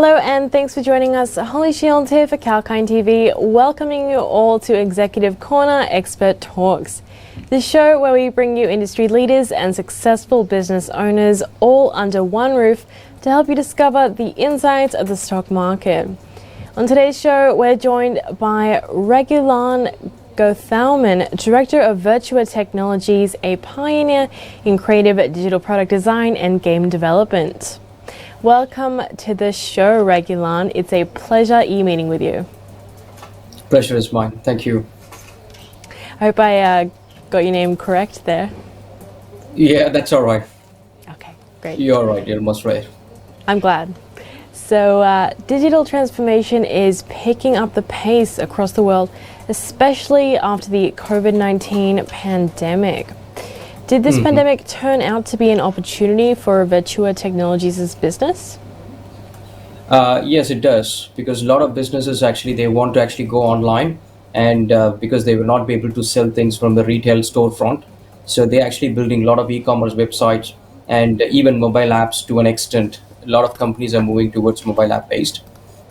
Hello and thanks for joining us. Holly Shields here for 𝐾𝐿 TV, welcoming you all to Executive Corner Expert Talks, the show where we bring you industry leaders and successful business owners all under one roof to help you discover the insights of the stock market. On today's show, we're joined by Raghulan Gowthaman, Director of Virtua Technologies, a pioneer in creative digital product design and game development. Welcome to the show, Raghulan. It's a pleasure e-meeting with you. Pleasure is mine. Thank you. I hope I got your name correct there. Yeah, that's all right. Okay, great. You're right. You're almost right. I'm glad. So digital transformation is picking up the pace across the world, especially after the COVID-19 pandemic. Did this pandemic turn out to be an opportunity for Virtua Technologies' business? Yes, it does, because a lot of businesses they want to actually go online, and because they will not be able to sell things from the retail storefront, so they're actually building a lot of e-commerce websites and even mobile apps to an extent. A lot of companies are moving towards mobile app based.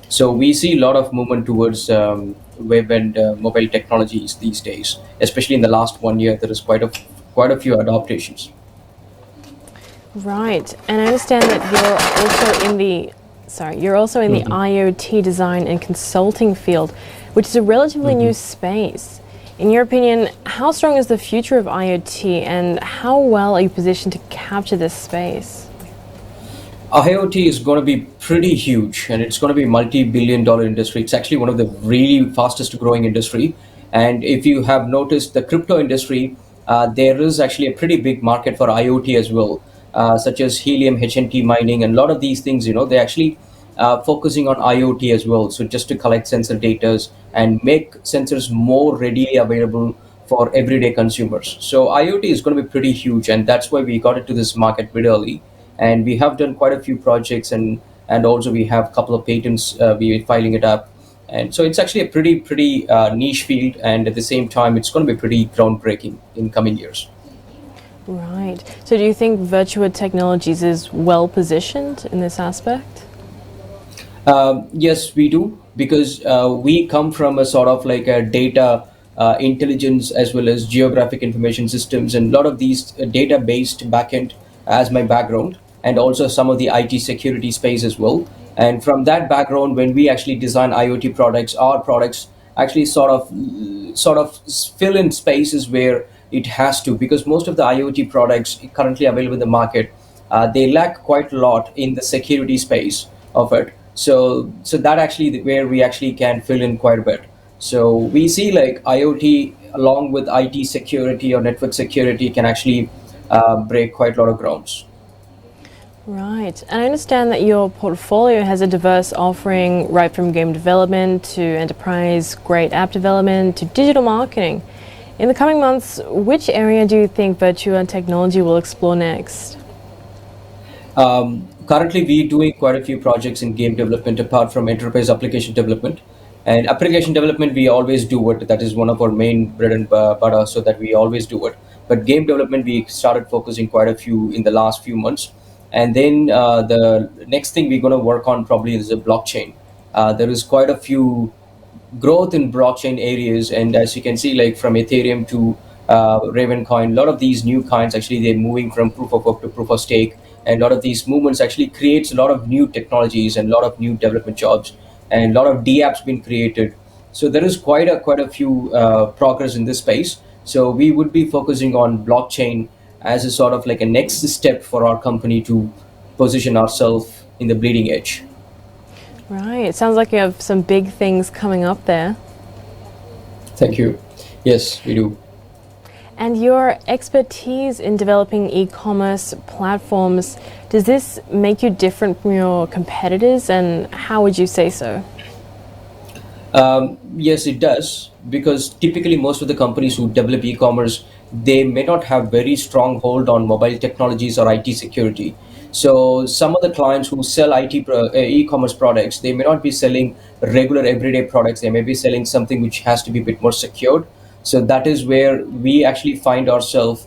So we see a lot of movement towards web and mobile technologies these days, especially in the last 1 year. There is quite a few adaptations. Right, and I understand that you're also in the IoT design and consulting field, which is a relatively new space. In your opinion, how strong is the future of IoT, and how well are you positioned to capture this space? IoT is going to be pretty huge, and it's going to be a multi-billion-dollar industry. It's actually one of the really fastest growing industry. And if you have noticed the crypto industry, there is actually a pretty big market for IoT as well, such as helium, HNT mining, and a lot of these things, they're actually focusing on IoT as well. So just to collect sensor data and make sensors more readily available for everyday consumers. So IoT is going to be pretty huge, and that's why we got into this market pretty early. And we have done quite a few projects, and also we have a couple of patents. We're filing it up. And so it's actually a pretty niche field, and at the same time, it's going to be pretty groundbreaking in coming years. Right. So do you think Virtua Technologies is well positioned in this aspect? Yes, we do, because we come from a sort of like a data intelligence as well as geographic information systems, and a lot of these data-based backend as my background, and also some of the IT security space as well. And from that background, when we actually design IoT products, our products actually sort of fill in spaces where it has to, because most of the IoT products currently available in the market, they lack quite a lot in the security space of it. So that actually where we actually can fill in quite a bit. So we see like IoT along with IT security or network security can actually break quite a lot of grounds. Right, and I understand that your portfolio has a diverse offering, right from game development to enterprise-grade app development to digital marketing. In the coming months, which area do you think Virtua Technology will explore next? Currently, we're doing quite a few projects in game development apart from enterprise application development. And application development, we always do it. That is one of our main bread and butter, so that we always do it. But game development, we started focusing quite a few in the last few months. And then the next thing we're going to work on probably is the blockchain. There is quite a few growth in blockchain areas, and as you can see, like from Ethereum to Ravencoin, a lot of these new coins actually they're moving from proof of work to proof of stake, and a lot of these movements actually creates a lot of new technologies and a lot of new development jobs, and a lot of DApps being created. So there is quite a few progress in this space. So we would be focusing on blockchain as a sort of like a next step for our company to position ourselves in the bleeding edge. Right, it sounds like you have some big things coming up there. Thank you. Yes, we do. And your expertise in developing e-commerce platforms, does this make you different from your competitors, and how would you say so? Yes, it does, because typically most of the companies who develop e-commerce, they may not have very strong hold on mobile technologies or IT security. So some of the clients who sell e-commerce products, they may not be selling regular everyday products. They may be selling something which has to be a bit more secured. So that is where we actually find ourselves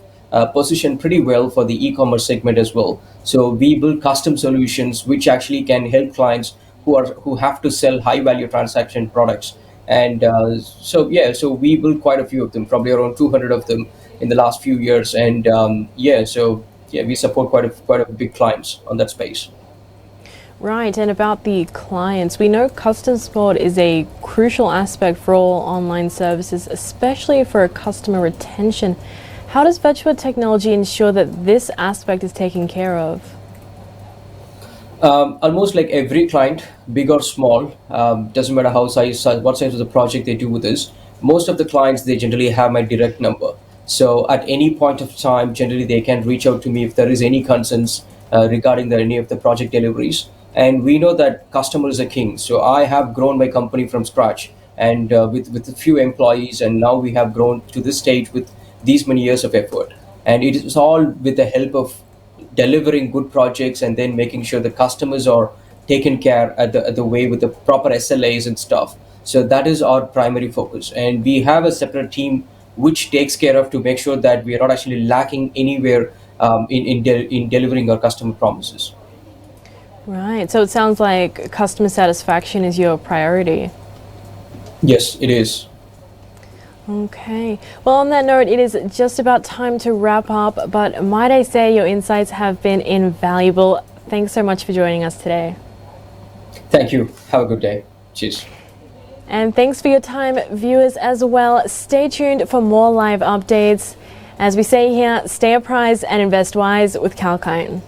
positioned pretty well for the e-commerce segment as well. So we build custom solutions which actually can help clients who have to sell high value transaction products. And so we built quite a few of them, probably around 200 of them in the last few years. And we support quite a big clients on that space. Right, and about the clients, we know custom support is a crucial aspect for all online services, especially for customer retention. How does Virtua technology ensure that this aspect is taken care of? Almost like every client, big or small, doesn't matter what size of the project they do with us. Most of the clients, they generally have my direct number. So at any point of time, generally they can reach out to me if there is any concerns regarding any of the project deliveries. And we know that customers are king. So I have grown my company from scratch, and with a few employees, and now we have grown to this stage with these many years of effort. And it is all with the help of delivering good projects and then making sure the customers are taken care at the way with the proper SLAs and stuff. So that is our primary focus, and we have a separate team which takes care of to make sure that we are not actually lacking anywhere in delivering our customer promises. Right, so it sounds like customer satisfaction is your priority. Yes, it is. Okay. Well, on that note, it is just about time to wrap up, but might I say your insights have been invaluable. Thanks so much for joining us today. Thank you. Have a good day. Cheers. And thanks for your time, viewers, as well. Stay tuned for more live updates. As we say here, stay apprised and invest wise with 𝐊𝐶𝐞.